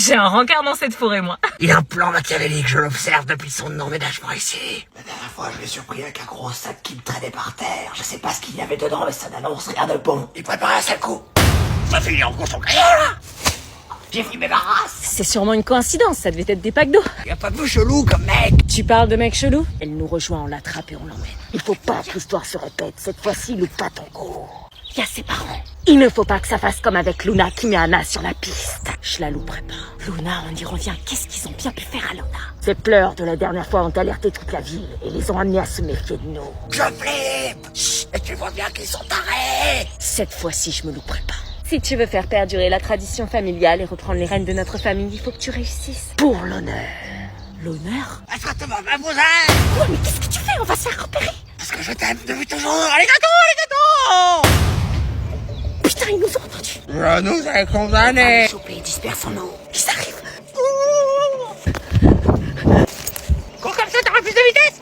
J'ai un rencard dans cette forêt, moi. Il a un plan machiavélique, je l'observe depuis son emménagement ici. La dernière fois, je l'ai surpris avec un gros sac qui me traînait par terre. Je sais pas ce qu'il y avait dedans, mais ça n'annonce rien de bon. Il préparait un sale coup. Ça finit en gros son crayon, là. J'ai pris mes race. C'est sûrement une coïncidence, ça devait être des packs d'eau. Y a pas de chelou comme mec. Tu parles de mec chelou? Elle nous rejoint, on l'attrape et on l'emmène. Il faut pas que l'histoire se répète, cette fois-ci, loupe pas ton coup. Il y a ses parents. Il ne faut pas que ça fasse comme avec Luna qui met Anna sur la piste. Je la louperai pas. Luna, on y revient. Qu'est-ce qu'ils ont bien pu faire à Luna? Ces pleurs de la dernière fois ont alerté toute la ville et les ont amenés à se méfier de nous. Je flippe. Chut, et tu vois bien qu'ils sont tarés. Cette fois-ci, je me louperai pas. Si tu veux faire perdurer la tradition familiale et reprendre les rênes de notre famille, il faut que tu réussisses. Pour l'honneur. L'honneur? Exactement, ma voisine. Ouais, mais qu'est-ce que tu fais? On va se faire repérer. Parce que je t'aime depuis toujours. Allez, gâteaux. Putain, ils nous ont entendus. Je nous ai condamnés. Choper, dispersons-nous. Ils arrivent. Cours comme ça, t'auras plus de vitesse.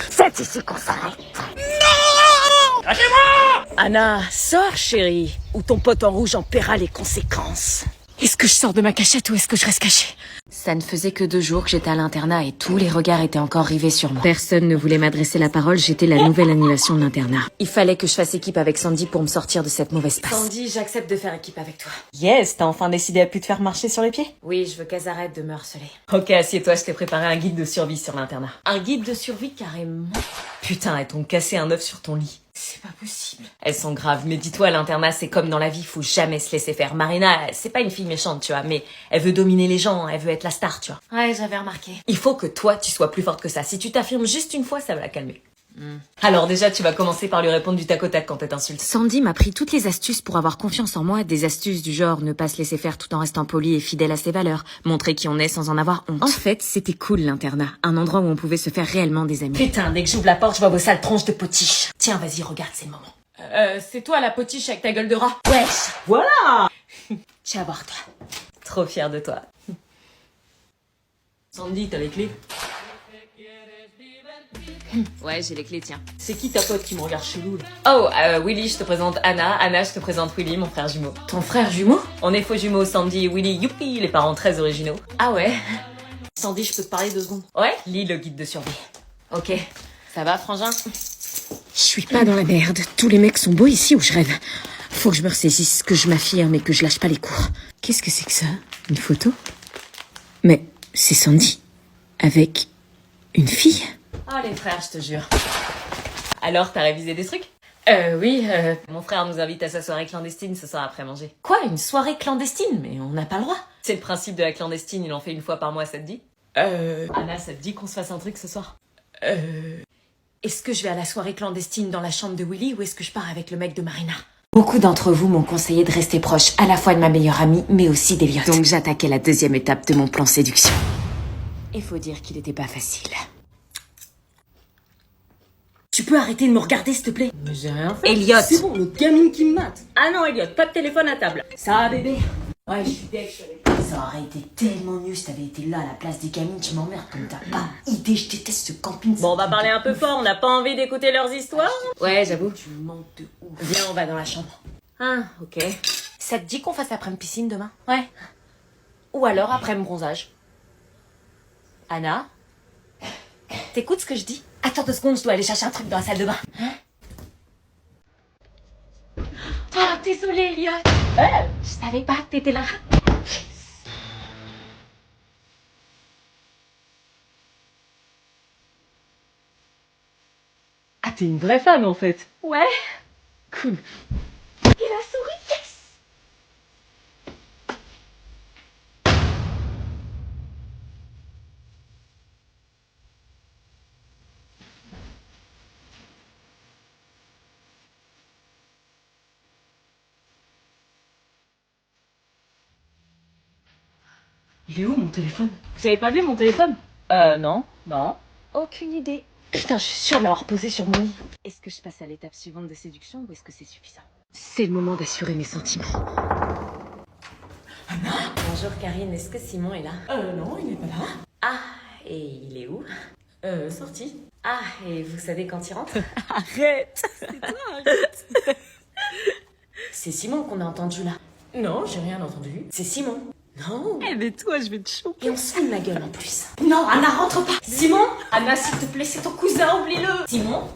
C'est ici qu'on s'arrête. Non. Lâchez-moi. Anna, sors, chérie, ou ton pote en rouge en paiera les conséquences. Est-ce que je sors de ma cachette ou est-ce que je reste cachée? Ça ne faisait que 2 jours que j'étais à l'internat et tous les regards étaient encore rivés sur moi. Personne ne voulait m'adresser la parole, j'étais la nouvelle animation de l'internat. Il fallait que je fasse équipe avec Sandy pour me sortir de cette mauvaise passe. Sandy, j'accepte de faire équipe avec toi. Yes, t'as enfin décidé à plus te faire marcher sur les pieds? Oui, je veux qu'elles arrêtent de me harceler. Ok, assieds-toi, je t'ai préparé un guide de survie sur l'internat. Un guide de survie carrément? Putain, elles t'ont cassé un œuf sur ton lit. C'est pas possible. Elles sont graves, mais dis-toi, à l'internat, c'est comme dans la vie, faut jamais se laisser faire. Marina, c'est pas une fille méchante, tu vois, mais elle veut dominer les gens, elle veut être la star, tu vois. Ouais, j'avais remarqué. Il faut que toi, tu sois plus forte que ça. Si tu t'affirmes juste une fois, ça va la calmer. Alors déjà, tu vas commencer par lui répondre du tac au tac quand elle t'insulte. Sandy m'a pris toutes les astuces pour avoir confiance en moi, des astuces du genre ne pas se laisser faire tout en restant poli et fidèle à ses valeurs, montrer qui on est sans en avoir honte. En fait, c'était cool l'internat, un endroit où on pouvait se faire réellement des amis. Putain, dès que j'ouvre la porte, je vois vos sales tronches de potiche. Tiens, vas-y, regarde, c'est le moment. C'est toi la potiche avec ta gueule de rat? Wesh, voilà. Tu vas voir, toi. Trop fière de toi. Sandy, t'as les clés? Ouais, j'ai les clés, tiens. C'est qui ta pote qui me regarde chelou, là? Oh, Willy, je te présente Anna. Anna, je te présente Willy, mon frère jumeau. Ton frère jumeau? On est faux jumeaux, Sandy et Willy. Youpi, les parents très originaux. Ah ouais? Sandy, je peux te parler 2 secondes? Ouais, lis le guide de survie. Ok. Ça va, frangin? Je suis pas dans la merde. Tous les mecs sont beaux ici où je rêve. Faut que je me ressaisisse, que je m'affirme et que je lâche pas les cours. Qu'est-ce que c'est que ça? Une photo? Mais c'est Sandy. Avec une fille? Oh les frères, je te jure. Alors, t'as révisé des trucs? Oui, mon frère nous invite à sa soirée clandestine ce soir après manger. Quoi, une soirée clandestine? Mais on n'a pas le droit. C'est le principe de la clandestine, il en fait 1 fois par mois, ça te dit? Anna, ça te dit qu'on se fasse un truc ce soir? Est-ce que je vais à la soirée clandestine dans la chambre de Willy ou est-ce que je pars avec le mec de Marina? Beaucoup d'entre vous m'ont conseillé de rester proche à la fois de ma meilleure amie, mais aussi d'Eliott. Donc j'attaquais la 2e étape de mon plan séduction. Il faut dire qu'il était pas facile. Tu peux arrêter de me regarder, s'il te plaît? Mais j'ai rien fait. Eliott. C'est bon, l'autre gamine qui me mate. Ah non, Eliott, pas de téléphone à table. Ça va, bébé? Ouais, je suis deg, je suis avec. Ça aurait été tellement mieux si t'avais été là à la place des gamines. Tu m'emmerdes comme t'as pas idée. Je déteste ce camping. Bon, on va parler un peu fort. On n'a pas envie d'écouter leurs histoires. Ouais, j'avoue. Tu manques de ouf. Viens, on va dans la chambre. Ah, ok. Ça te dit qu'on fasse après-midi piscine demain? Ouais. Ou alors après-midi bronzage. Anna? T'écoutes ce que je dis? Attends 2 secondes, je dois aller chercher un truc dans la salle de bain. Hein? Oh, désolée, Eliott. Je savais pas que t'étais là. Ah, t'es une vraie femme, en fait. Ouais. Cool. Il a souri, yes. Il est où, mon téléphone? Vous avez pas vu mon téléphone? Non. Non. Aucune idée. Putain, je suis sûre de l'avoir posé sur mon lit. Est-ce que je passe à l'étape suivante de séduction ou est-ce que c'est suffisant? C'est le moment d'assurer mes sentiments. Bonjour Karine, est-ce que Simon est là? Non, il est pas là. Ah, et il est où? Sorti. Ah, et vous savez quand il rentre? Arrête. C'est toi, arrête. C'est Simon qu'on a entendu là. Non, j'ai rien entendu. C'est Simon. Oh. Eh mais toi, je vais te choquer. Et on se fout de ma gueule en plus. Non, Anna, rentre pas. Simon. Anna, s'il te plaît, c'est ton cousin, oublie-le. Simon.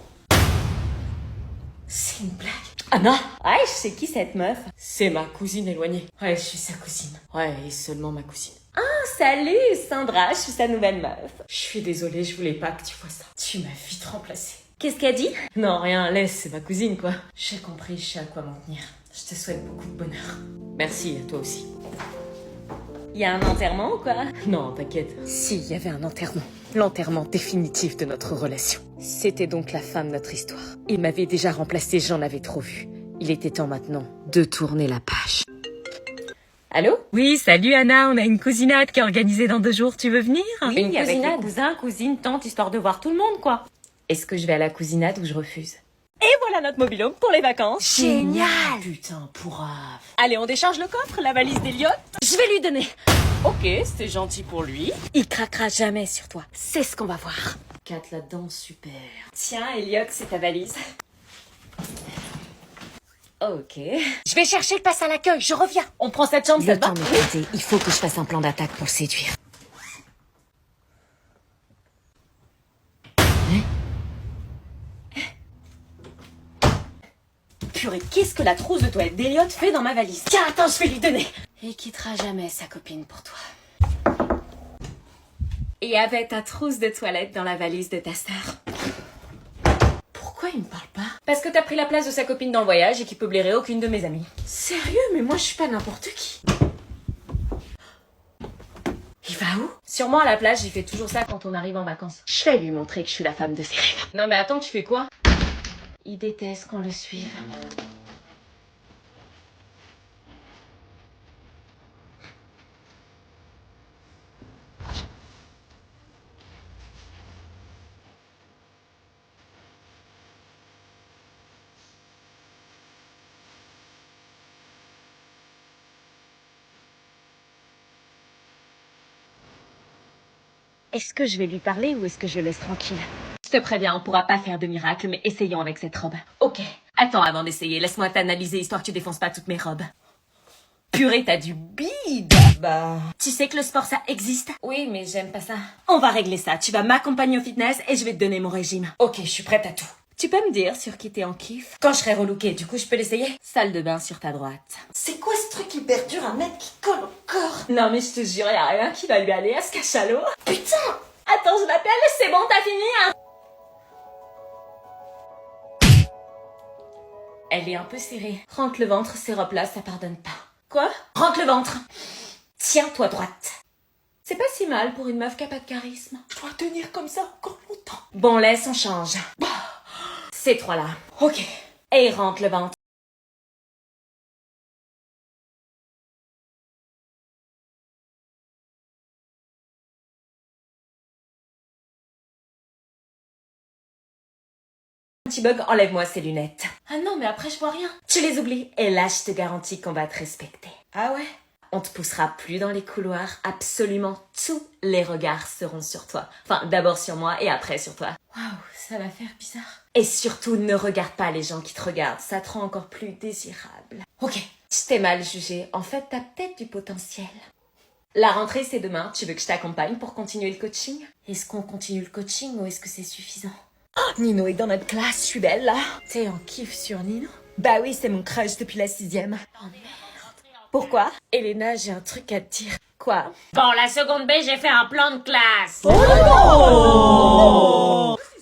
C'est une blague. Anna. Ouais, je sais qui cette meuf. C'est ma cousine éloignée. Ouais, je suis sa cousine. Ouais, et seulement ma cousine. Ah, salut, Sandra, je suis sa nouvelle meuf. Je suis désolée, je voulais pas que tu vois ça. Tu m'as vite remplacée. Qu'est-ce qu'elle dit? Non, rien, laisse, c'est ma cousine, quoi. J'ai compris, je sais à quoi m'en tenir. Je te souhaite beaucoup de bonheur. Merci, à toi aussi. Y a un enterrement ou quoi? Non, t'inquiète. Si, y avait un enterrement. L'enterrement définitif de notre relation. C'était donc la fin de notre histoire. Il m'avait déjà remplacé, j'en avais trop vu. Il était temps maintenant de tourner la page. Allô? Oui, salut Anna, on a une cousinade qui est organisée dans 2 jours, tu veux venir? Oui, une avec les cousins, cousines, tantes, histoire de voir tout le monde, quoi. Est-ce que je vais à la cousinade ou je refuse? Et voilà notre mobil-home pour les vacances. Génial! Putain, pourrave. Allez, on décharge le coffre, la valise d'Eliott. Je vais lui donner. Ok, c'est gentil pour lui. Il craquera jamais sur toi. C'est ce qu'on va voir. 4 là-dedans, super. Tiens, Eliott, c'est ta valise. Ok. Je vais chercher le passe à l'accueil, je reviens. On prend cette chambre, ça te va? Le temps m'est compté. Il faut que je fasse un plan d'attaque pour le séduire. Purée, qu'est-ce que la trousse de toilette d'Eliott fait dans ma valise? Tiens, attends, je vais lui donner. Il quittera jamais sa copine pour toi. Et avait ta trousse de toilette dans la valise de ta sœur. Pourquoi il me parle pas? Parce que t'as pris la place de sa copine dans le voyage et qu'il peut blairer aucune de mes amies. Sérieux? Mais moi je suis pas n'importe qui. Il va où? Sûrement à la plage, il fait toujours ça quand on arrive en vacances. Je vais lui montrer que je suis la femme de ses rêves. Non mais attends, tu fais quoi? Il déteste qu'on le suive. Est-ce que je vais lui parler ou est-ce que je le laisse tranquille? Je te préviens, on pourra pas faire de miracle, mais essayons avec cette robe. Ok. Attends, avant d'essayer, laisse-moi t'analyser histoire que tu défonces pas toutes mes robes. Purée, t'as du bide. Bah... Tu sais que le sport, ça existe? Oui, mais j'aime pas ça. On va régler ça. Tu vas m'accompagner au fitness et je vais te donner mon régime. Ok, je suis prête à tout. Tu peux me dire sur qui t'es en kiff? Quand je serai relookée, du coup, je peux l'essayer? Salle de bain sur ta droite. C'est quoi ce truc hyper dur à mettre qui colle au corps? Non, mais je te jure, y a rien qui va lui aller à ce cachalot. Putain! Attends, je l'appelle, c'est bon, t'as fini, hein? Elle est un peu serrée. Rentre le ventre, ces robes-là, ça pardonne pas. Quoi? Rentre le ventre. Tiens-toi droite. C'est pas si mal pour une meuf qui a pas de charisme. Je dois tenir comme ça encore longtemps. Bon, laisse, on change. Ces 3-là. Ok. Et rentre le ventre. Un petit bug, enlève-moi ces lunettes. Ah non, mais après je vois rien. Tu les oublies. Et là, je te garantis qu'on va te respecter. Ah ouais? On te poussera plus dans les couloirs. Absolument tous les regards seront sur toi. Enfin, d'abord sur moi et après sur toi. Waouh, ça va faire bizarre. Et surtout, ne regarde pas les gens qui te regardent. Ça te rend encore plus désirable. Ok, je t'ai mal jugé. En fait, t'as peut-être du potentiel. La rentrée, c'est demain. Tu veux que je t'accompagne pour continuer le coaching? Est-ce qu'on continue le coaching ou est-ce que c'est suffisant? Oh, Nino est dans notre classe, je suis belle là. T'es en kiff sur Nino? Bah oui, c'est mon crush depuis la 6e. Oh merde. Pourquoi? Elena, j'ai un truc à te dire. Quoi? Bon, la seconde B, j'ai fait un plan de classe. Oh!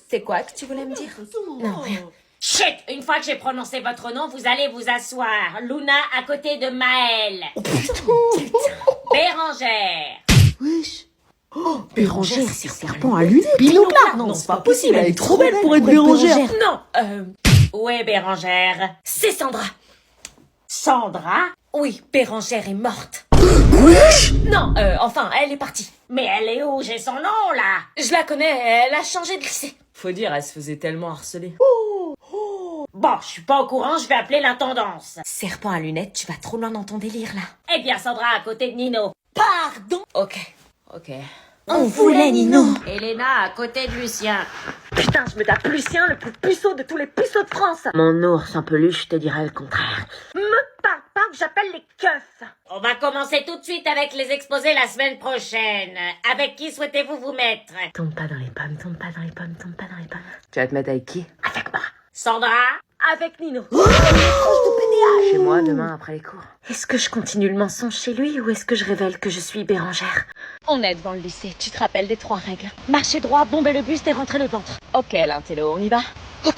C'est quoi que tu voulais me dire? Non, rien. Chut! Une fois que j'ai prononcé votre nom, vous allez vous asseoir. Luna à côté de Maëlle. Oh putain! Bérangère. Wesh. Oh, Bérangère, c'est serpent à lunettes. Binoclard. Non, c'est pas possible, elle est trop belle pour être Bérangère. Non, où est Bérangère? C'est Sandra. Sandra? Oui, Bérangère est morte. Wesh. Non, enfin, elle est partie. Mais elle est où? J'ai son nom, là. Je la connais, elle a changé de lycée. Faut dire, elle se faisait tellement harceler. Bon, je suis pas au courant, je vais appeler l'intendance. Serpent à lunettes, tu vas trop loin dans ton délire, là. Eh bien, Sandra à côté de Nino. Pardon. Ok. On voulait Nino. Elena à côté de Lucien. Putain, je me tape Lucien, le plus puceau de tous les puceaux de France. Mon ours en peluche te dirait le contraire. Me parle pas que j'appelle les keufs. On va commencer tout de suite avec les exposés la semaine prochaine. Avec qui souhaitez-vous vous mettre? Tombe pas dans les pommes, tombe pas dans les pommes, tombe pas dans les pommes. Tu vas te mettre avec qui? Avec moi. Sandra? Avec Nino. Chez moi, demain, après les cours. Est-ce que je continue le mensonge chez lui ou est-ce que je révèle que je suis Bérangère? On est devant le lycée, tu te rappelles des 3 règles. Marcher droit, bomber le buste et rentrer le ventre. Ok, l'intello, on y va? Ok.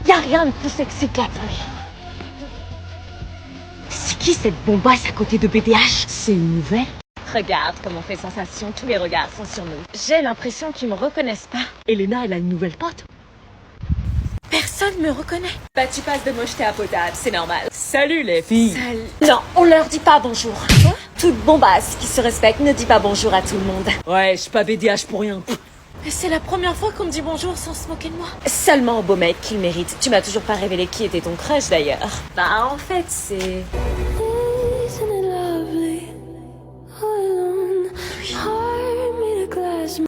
Y'a rien de plus sexy que la pluie. C'est qui cette bombasse à côté de BDH? C'est une nouvelle? Regarde comme on fait sensation, tous les regards sont sur nous. J'ai l'impression qu'ils me reconnaissent pas. Elena, elle a une nouvelle pote. Personne me reconnaît. Bah tu passes de mocheté à potable, c'est normal. Salut les filles. Non, on leur dit pas bonjour. Quoi? Toute bombasse qui se respecte ne dit pas bonjour à tout le monde. Ouais, je suis pas BDH pour rien. Mais c'est la première fois qu'on me dit bonjour sans se moquer de moi. Seulement au beau mec qui le mérite. Tu m'as toujours pas révélé qui était ton crush d'ailleurs. Bah en fait c'est...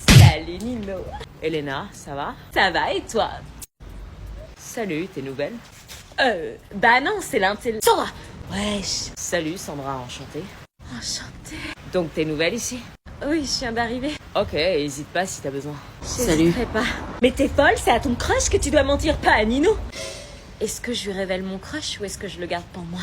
Salut Nino. Elena, ça va? Ça va et toi? Salut, t'es nouvelle? Bah non, c'est l'intello. Sandra! Wesh. Salut Sandra, enchantée. Enchantée. Donc t'es nouvelle ici? Oui, je viens d'arriver. Ok, hésite pas si t'as besoin. J'hésiterai pas. Mais t'es folle, c'est à ton crush que tu dois mentir, pas à Nino. Est-ce que je lui révèle mon crush ou est-ce que je le garde pour moi?